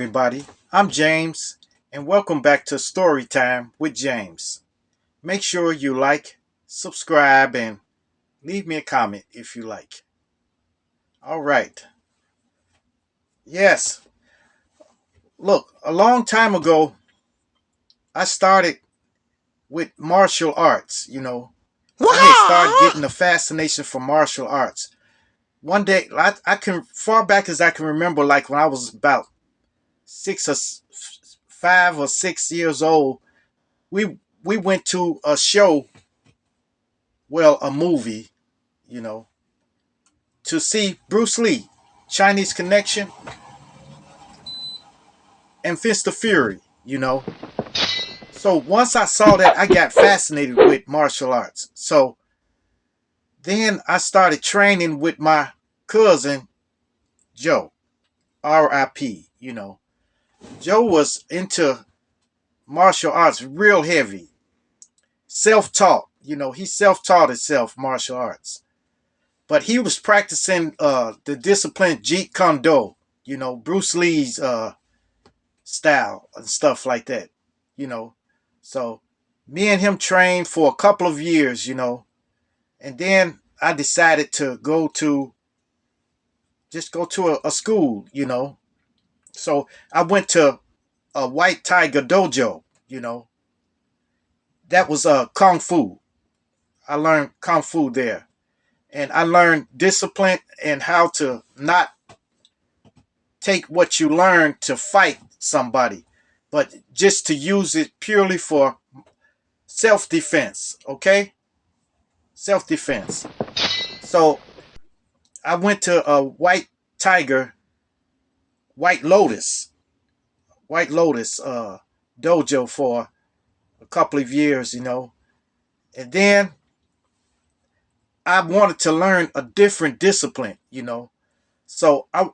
everybody. I'm James, and welcome back to Storytime with James. Make sure you like, subscribe, and leave me a comment if you like. All right. Yes. Look, a long time ago, I started with martial arts. I had started getting a fascination for martial arts. One day, I can, far back as I can remember, like when I was about 5 or 6 years old, we we went to a show, well, a movie, you know, to see Bruce Lee, Chinese Connection, and Fist of Fury. So once I saw that, I got fascinated with martial arts. So then I started training with my cousin, Joe, RIP. Joe was into martial arts real heavy, self-taught. He self-taught himself martial arts. But he was practicing the discipline Jeet Kune Do, Bruce Lee's style and stuff like that, you know. So me and him trained for a couple of years, and then I decided to go to a school. So I went to a White Tiger dojo. That was kung fu. I learned kung fu there, and I learned discipline and how to not take what you learn to fight somebody, but just to use it purely for self-defense. Okay, self-defense. So I went to a Tiger, White Lotus, White Lotus dojo for a couple of years, and then I wanted to learn a different discipline. So I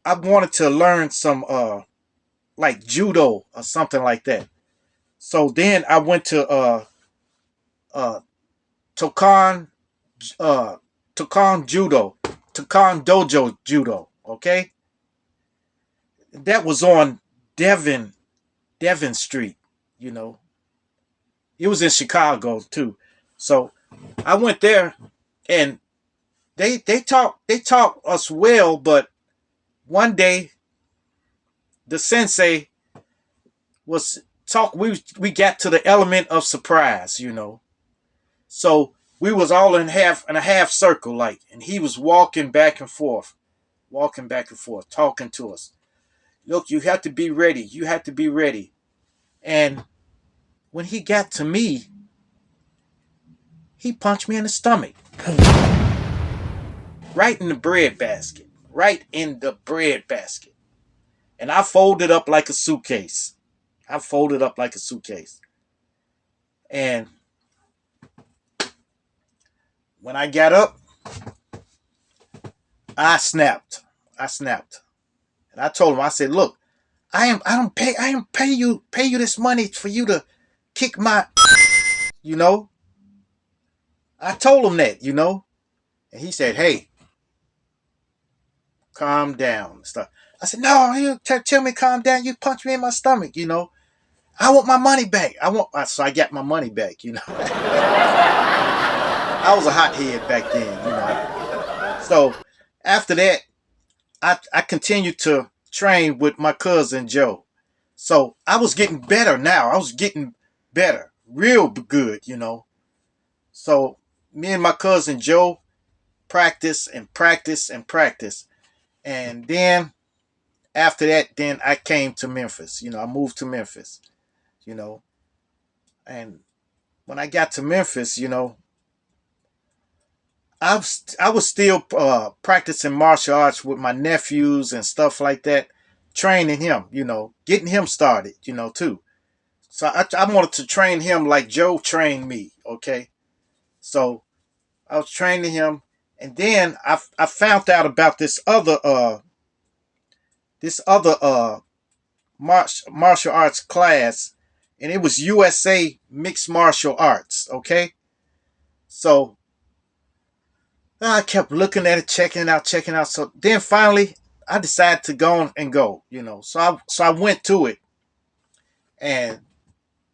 wanted to learn some like judo or something like that. So then I went to uh Tokan uh Tokan Judo, Tokan Dojo Judo. Okay, that was on Devon Street. You know, it was in Chicago too. So I went there, and they taught us well. But one day the sensei was talk. We got to the element of surprise. So we was all in a half circle, like, and he was walking back and forth, talking to us. Look, you have to be ready. You have to be ready. And when he got to me, he punched me in the stomach, right in the bread basket, right in the bread basket. And I folded up like a suitcase. I folded up like a suitcase. And when I got up, I snapped. I snapped. And I told him, I said, look, I don't pay you this money for you to kick my, you know. I told him that. And he said, hey, calm down and stuff. I said, no, you tell me calm down. You punched me in my stomach. I want my money back. So I got my money back. I was a hothead back then. So after that, I continued to train with my cousin Joe. So I was getting better now. I was getting better, real good. So me and my cousin Joe practice and practice and practice. And then after that, then I came to Memphis. I moved to Memphis, you know. And when I got to Memphis, I was still practicing martial arts with my nephews and stuff like that, training him, getting him started, too. So I wanted to train him like Joe trained me, okay? So I was training him, and then I found out about this other martial arts class, and it was USA Mixed Martial Arts, okay? So I kept looking at it, checking it out. So then finally, I decided to go and go. So I went to it, and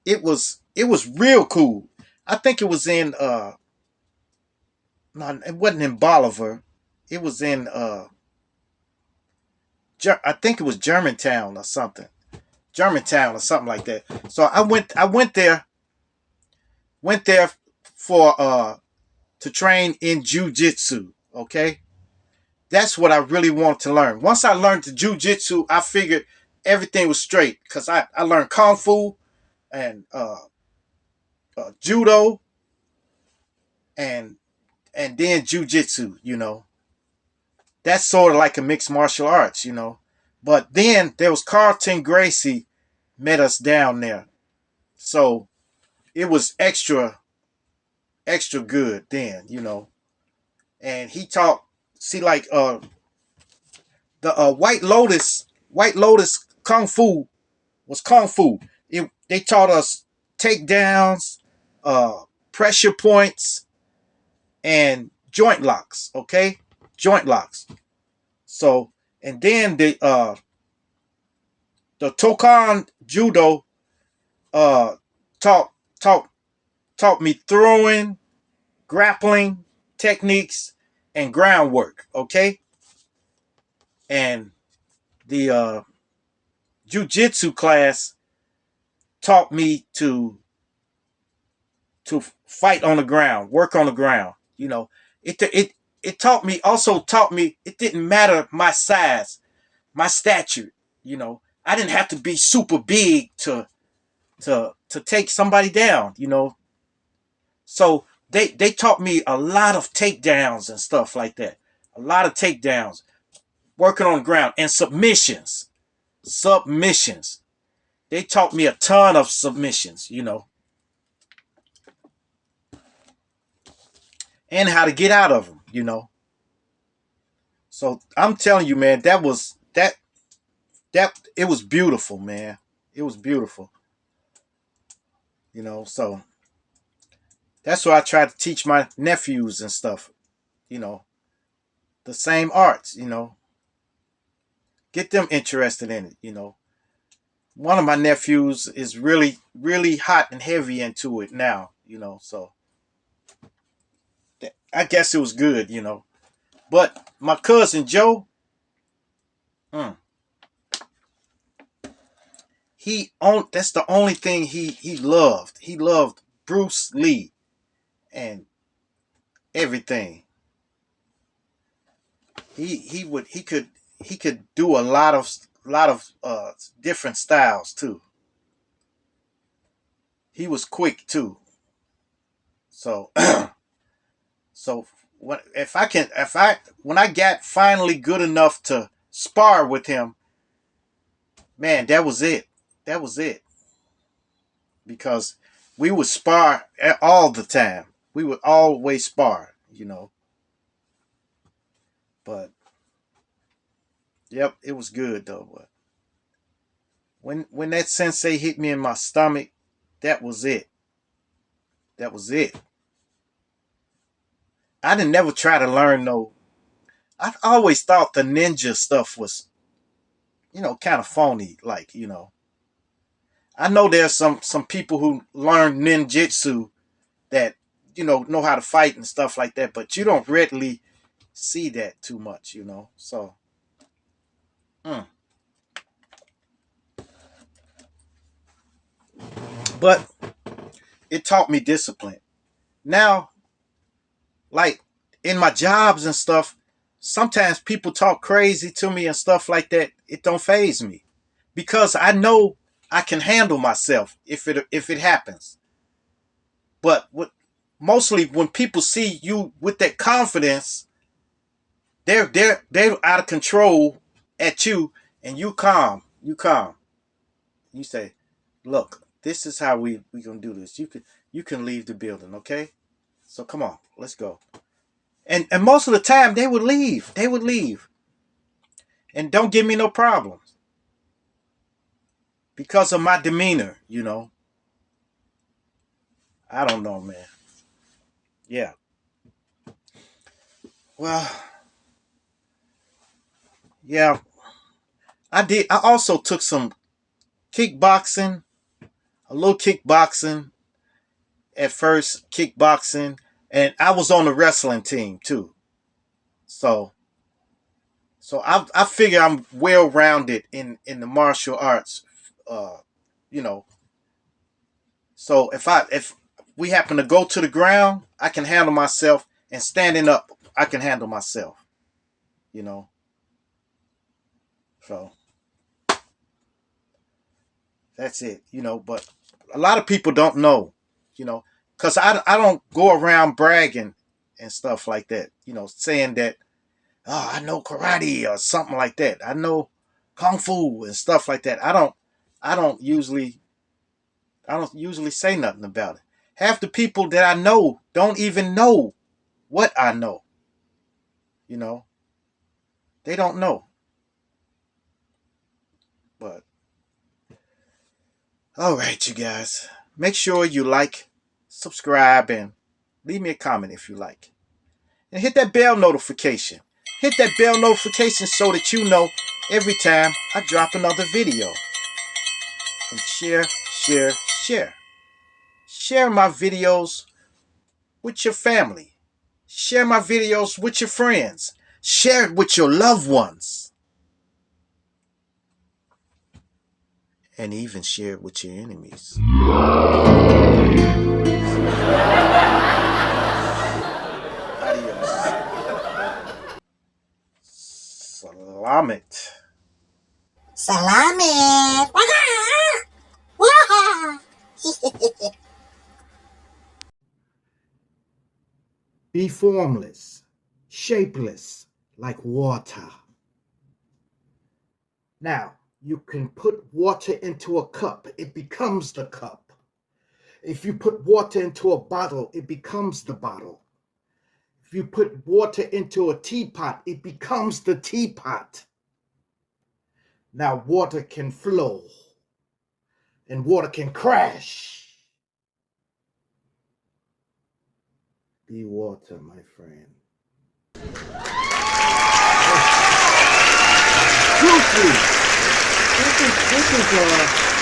it was real cool. I think it was in no, it wasn't in Bolivar. It was in I think it was Germantown or something. Germantown or something like that. So I went there for to train in jujitsu. Okay, that's what I really wanted to learn. Once I learned the jujitsu, I figured everything was straight because I learned kung fu and judo and then jujitsu. That's sort of like a mixed martial arts. But then there was Carlton Gracie met us down there, so it was extra good then. And he taught, see, like the White Lotus Kung Fu was Kung Fu. They taught us takedowns, uh, pressure points, and joint locks. Okay, joint locks. So, and then the Tokan Judo uh taught taught taught me throwing, grappling techniques, and groundwork. Okay, and the jujitsu class taught me to fight on the ground, work on the ground. It taught me it didn't matter my size, my stature. I didn't have to be super big to take somebody down. So they taught me a lot of takedowns and stuff like that. A lot of takedowns, working on the ground, and submissions. Submissions. They taught me a ton of submissions, and how to get out of them. So I'm telling you, man, that it was beautiful, man. It was beautiful. So that's what I try to teach my nephews and stuff. You know, the same arts. Get them interested in it. One of my nephews is really, really hot and heavy into it now. So I guess it was good. But my cousin Joe, mm, that's the only thing he loved. He loved Bruce Lee and everything. He could do a lot of different styles too. He was quick too. So so when I got finally good enough to spar with him, man, that was it. That was it. Because we would spar all the time. We would always spar. But yep, it was good though. But when that sensei hit me in my stomach, that was it. That was it. I didn't never try to learn no. I always thought the ninja stuff was, kind of phony. Like. I know there's some people who learn ninjutsu that know how to fight and stuff like that, but you don't readily see that too much. So, mm. But it taught me discipline. Now, like in my jobs and stuff, sometimes people talk crazy to me and stuff like that. It don't phase me because I know I can handle myself if it happens. But mostly when people see you with that confidence, they're out of control at you, and you calm. You calm. You say, "Look, this is how we gonna do this. You can leave the building, okay? So come on, let's go." And most of the time they would leave. They would leave and don't give me no problems because of my demeanor. I don't know, man. Yeah. Well, Yeah, I did. I also took some kickboxing, a little kickboxing at first, kickboxing, and I was on the wrestling team too. So, I figure I'm well rounded in the martial arts. Uh, you know, so if we happen to go to the ground, I can handle myself, and standing up, I can handle myself. You know, so that's it. But a lot of people don't know. You know, because I don't go around bragging and stuff like that. Saying that, oh, I know karate or something like that. I know kung fu and stuff like that. I don't usually I don't usually say nothing about it. Half the people that I know don't even know what I know. You know, they don't know. But all right, you guys, make sure you like, subscribe, and leave me a comment if you like. And hit that bell notification. Hit that bell notification so that you know every time I drop another video. And share, share, share. Share my videos with your family. Share my videos with your friends. Share it with your loved ones. And even share it with your enemies. Adios. Salamat. Salami! Be formless, shapeless, like water. Now, you can put water into a cup, it becomes the cup. If you put water into a bottle, it becomes the bottle. If you put water into a teapot, it becomes the teapot. Now, water can flow and water can crash. Be water, my friend. Truthfully, this is